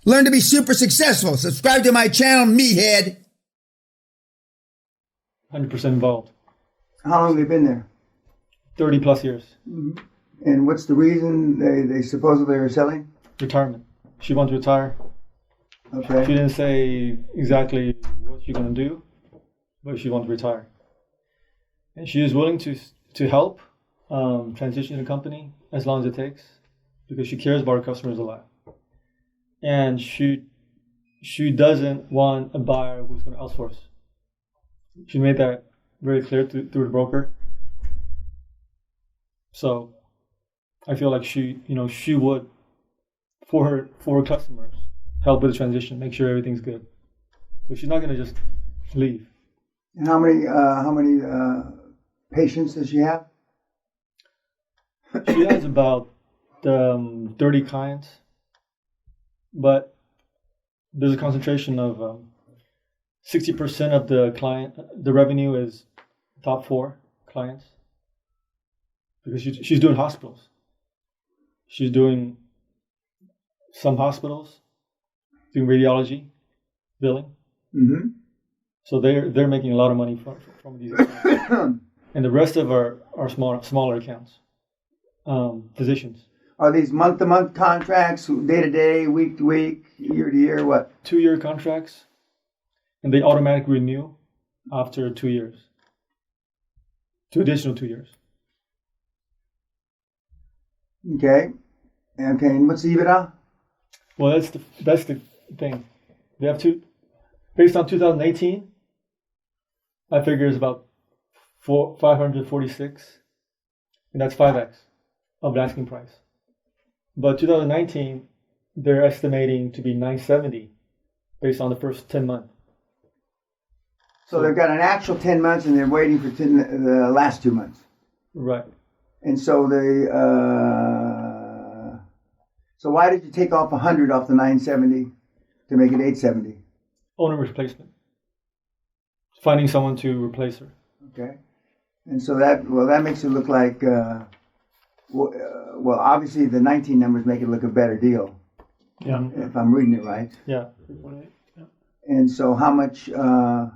Learn to be super successful. Subscribe to my channel, Meathead. 100% involved. How long have they been there? 30 plus years. Mm-hmm. And what's the reason they supposedly are selling? Retirement. She wants to retire. Okay. She didn't say exactly what she's going to do, but she wants to retire. And she is willing to help transition the company as long as it takes, because she cares about her customers a lot. And she doesn't want a buyer who's going to outsource. She made that very clear through the broker. So I feel like she would, for her customers, help with the transition, make sure everything's good. So she's not going to just leave. And how many patients does she have? She has about 30 clients, but there's a concentration of 60% of the revenue is top 4 clients, because she's doing hospitals. She's doing some hospitals, doing radiology, billing. Mm-hmm. So they're making a lot of money from these accounts. And the rest of are smaller accounts. Physicians. Are these month-to-month contracts, day-to-day, week-to-week, year-to-year, what? 2-year contracts, and they automatically renew after 2 years. 2 additional 2 years. Okay. And what's the EBITDA? Well, that's the thing. They have based on 2018, I figure it's about 546, and that's 5x of the asking price. But 2019, they're estimating to be 970 based on the first 10 months. So they've got an actual 10 months and they're waiting for the last 2 months. Right. And so so why did you take off 100 off the 970 to make it 870? Owner replacement. Finding someone to replace her. Okay. And so that makes it look like, well, obviously the 19 numbers make it look a better deal. Yeah. If I'm reading it right. Yeah. And so how much, have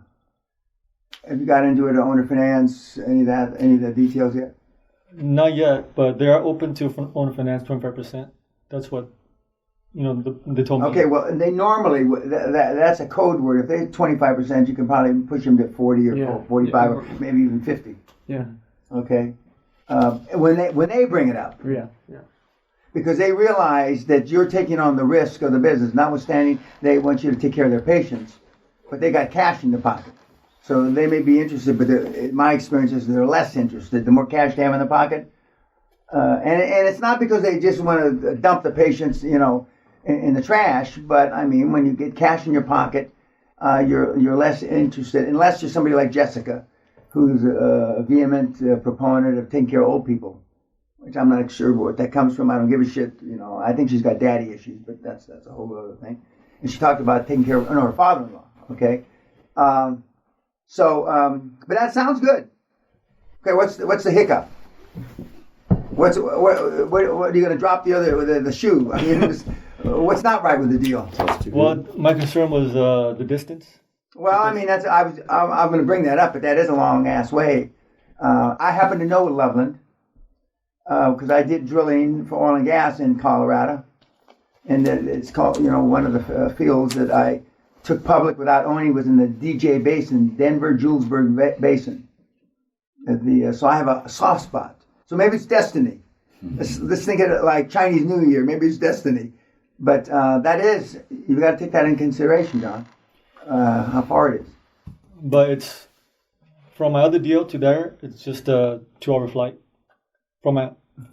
you got into it, owner finance, any of the details yet? Not yet, but they are open to owner finance 25%. That's what, they told me. Okay, well, they normally, that's a code word. If they're 25%, you can probably push them to 40 or 45 or maybe even 50. Yeah. Okay. When they bring it up. Yeah. Because they realize that you're taking on the risk of the business, notwithstanding they want you to take care of their patients, but they got cash in the pocket. So they may be interested, but my experience is they're less interested. The more cash they have in the pocket, and it's not because they just want to dump the patients, in the trash. But I mean, when you get cash in your pocket, you're less interested, unless you're somebody like Jessica, who's a vehement proponent of taking care of old people, which I'm not sure what that comes from. I don't give a shit. I think she's got daddy issues, but that's a whole other thing. And she talked about taking care of her father-in-law. Okay. But that sounds good. Okay, what's the hiccup? What are you going to drop the shoe? I mean, what's not right with the deal? Well, my concern was the distance. Well, I mean, I'm going to bring that up, but that is a long ass way. I happen to know Loveland because I did drilling for oil and gas in Colorado, and it's called one of the fields that I took public without owning was in the DJ Basin, Denver-Julesburg Basin. So I have a soft spot. So maybe it's destiny. Let's think of it like Chinese New Year. Maybe it's destiny. But you've got to take that in consideration, John, how far it is. But it's, from my other deal to there, it's just a 2-hour flight. From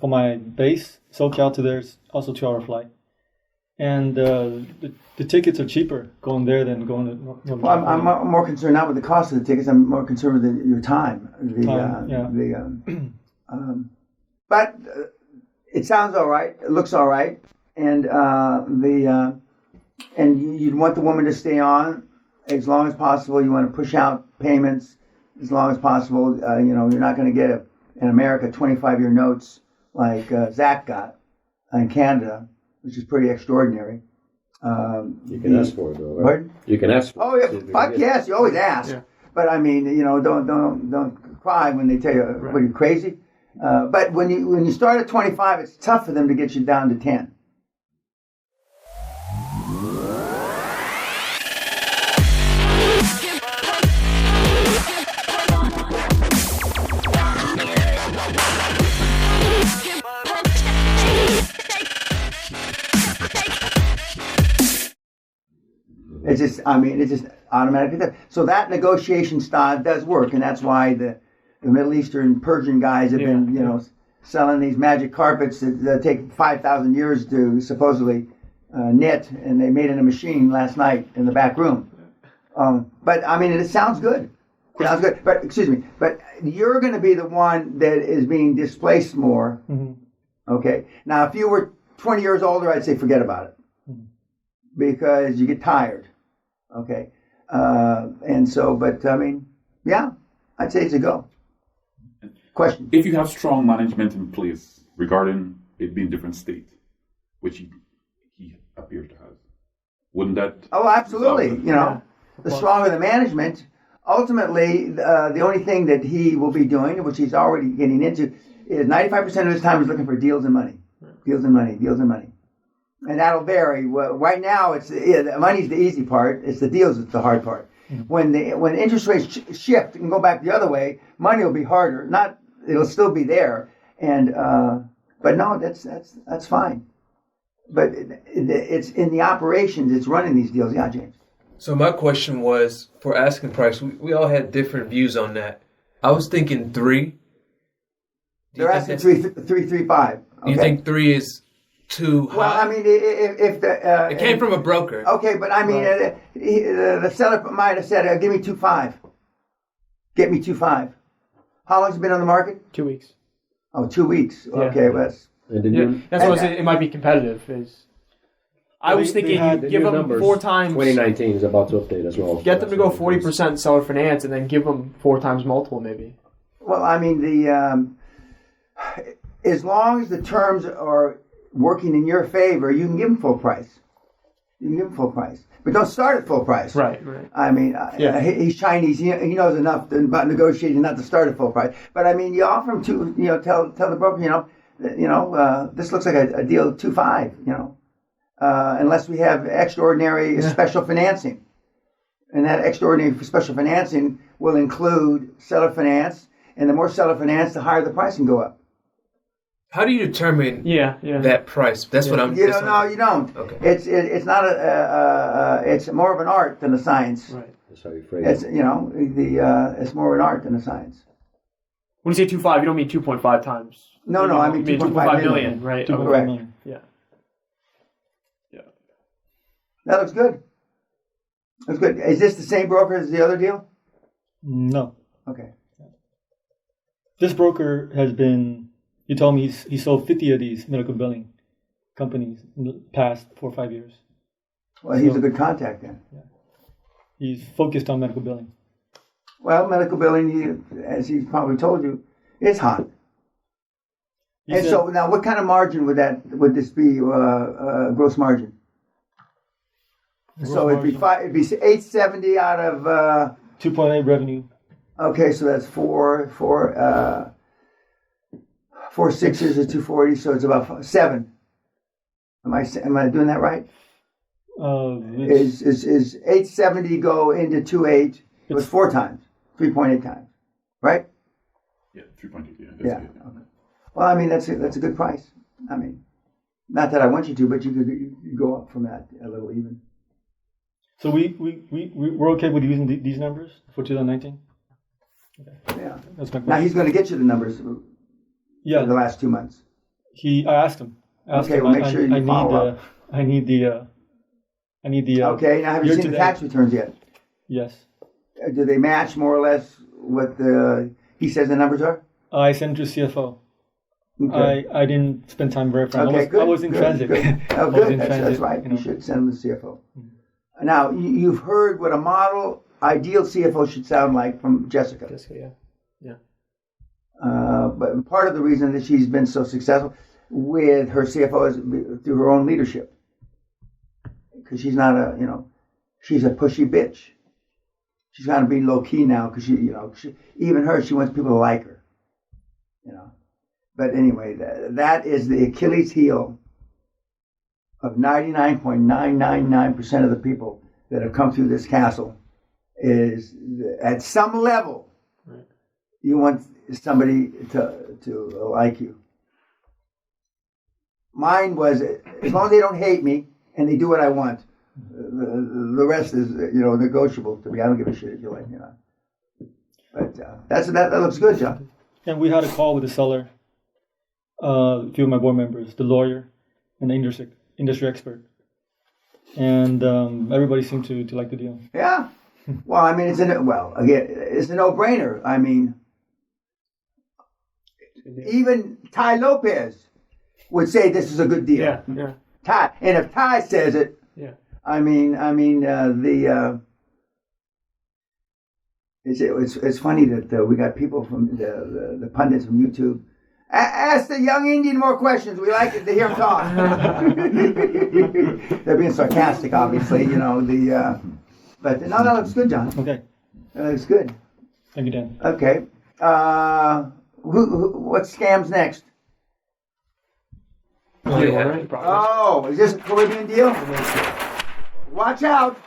my base, SoCal, to there, it's also 2-hour flight. And the tickets are cheaper going there than going to... Well, I'm more concerned not with the cost of the tickets. I'm more concerned with your time. But it sounds all right. It looks all right. And and you'd want the woman to stay on as long as possible. You want to push out payments as long as possible. You're not going to get in America 25-year notes like Zach got in Canada, which is pretty extraordinary. You can ask for it, though, right? Pardon? You can ask for Oh it. yeah, fuck yes, you always ask. Yeah. But I mean, don't cry when they tell you, Right. "What, are you crazy?" But when you start at 25, it's tough for them to get you down to 10. It's just automatically there. So that negotiation style does work, and that's why the Middle Eastern Persian guys have been, selling these magic carpets that take 5,000 years to supposedly knit, and they made it in a machine last night in the back room. But I mean, it sounds good. Sounds good. But excuse me. But you're going to be the one that is being displaced more. Mm-hmm. Okay. Now, if you were 20 years older, I'd say forget about it, because you get tired. Okay. And so, but I mean, yeah, I'd say it's a go. Question. If you have strong management in place regarding it being different state, which he appears to have, wouldn't that? Oh, absolutely. The stronger the management, ultimately, the only thing that he will be doing, which he's already getting into, is 95% of his time is looking for deals and money. Deals and money, deals and money. And that'll vary. Well, right now, money's the easy part. It's the deals that's the hard part. Mm-hmm. When interest rates shift and go back the other way, money will be harder. It'll still be there. And but no, that's fine. But it's in the operations. It's running these deals. Yeah, James. So my question was, for asking price, we all had different views on that. I was thinking 3. They're asking 335. Do you think 3 is too high? Well, I mean, if the it came from a broker. Okay, but I mean, the seller might have said, "Give me 2.5. Get me 2.5." How long's it been on the market? 2 weeks. Oh, 2 weeks. Yeah. Okay, well, That's what I said. It might be competitive. I was thinking you give them 4 times. 2019 is about to update as well. Get them to go 40% seller finance, and then give them 4 times multiple, maybe. Well, I mean, as long as the terms are working in your favor, you can give them full price. But don't start at full price. Right. I mean, he's Chinese. He knows enough about negotiating not to start at full price. But I mean, you offer him tell the broker, this looks like a deal of 2.5. Unless we have extraordinary special financing, and that extraordinary special financing will include seller finance, and the more seller finance, the higher the price can go up. How do you determine that price? That's what I'm. No, you don't. Okay. It's not it's more of an art than a science. Right. That's how you phrase it. It's more of an art than a science. When you say 2.5, you don't mean 2.5 times. No, I mean 2.5 million, right? Correct. Million. Yeah. That looks good. That's good. Is this the same broker as the other deal? No. Okay. This broker has been. He told me he sold 50 of these medical billing companies in the past 4 or 5 years. Well, he's a good contact then. Yeah. He's focused on medical billing. Well, medical billing, as he's probably told you, is hot. So now, what kind of margin would this be? Gross margin. So it'd be 870 out of 2.8 revenue. Okay, so that's 4 6s is 240, so it's about 7. Am I doing that right? Is 870 go into 2.8? It was 4 times, 3.8 times, right? Yeah, 3.8. Yeah. Okay. Well, I mean that's a good price. I mean, not that I want you to, but you could go up from that a little even. So we're okay with using these numbers for 2019. Okay. Yeah. That's my question. Now he's going to get you the numbers. Yeah. For the last 2 months. I asked him. Okay, well, make sure you follow up. I need the. Okay, now have you seen the tax returns yet? Yes. Do they match more or less what he says the numbers are? I sent to CFO. Okay. I didn't spend time verifying. Okay, good. I was in transit. Good. Oh, good. That's right. You should send them to the CFO. Mm-hmm. Now, you've heard what a model, ideal CFO should sound like from Jessica. Yeah. But part of the reason that she's been so successful with her CFO is through her own leadership. because she's not she's a pushy bitch. She's got to be low key now because she wants people to like her. But anyway, that is the Achilles heel of 99.999% of the people that have come through this castle. Is at some level, right, you want somebody to like you. Mine was, as long as they don't hate me and they do what I want, the rest is negotiable to me. I don't give a shit if you like me or not. But that looks good, John. And we had a call with the seller, a few of my board members, the lawyer, and the industry expert, and everybody seemed to like the deal. Yeah. Well, I mean, it's a no-brainer. I mean, even Ty Lopez would say this is a good deal. Yeah, yeah. Ty, and if Ty says it, yeah. It's funny that we got people from the pundits from YouTube. Ask the young Indian more questions. We like it to hear him talk. They're being sarcastic, obviously. But no, that looks good, John. Okay. That looks good. Thank you, Dan. Okay. What scam's next? Oh, yeah. Oh, is this a Caribbean deal? Watch out.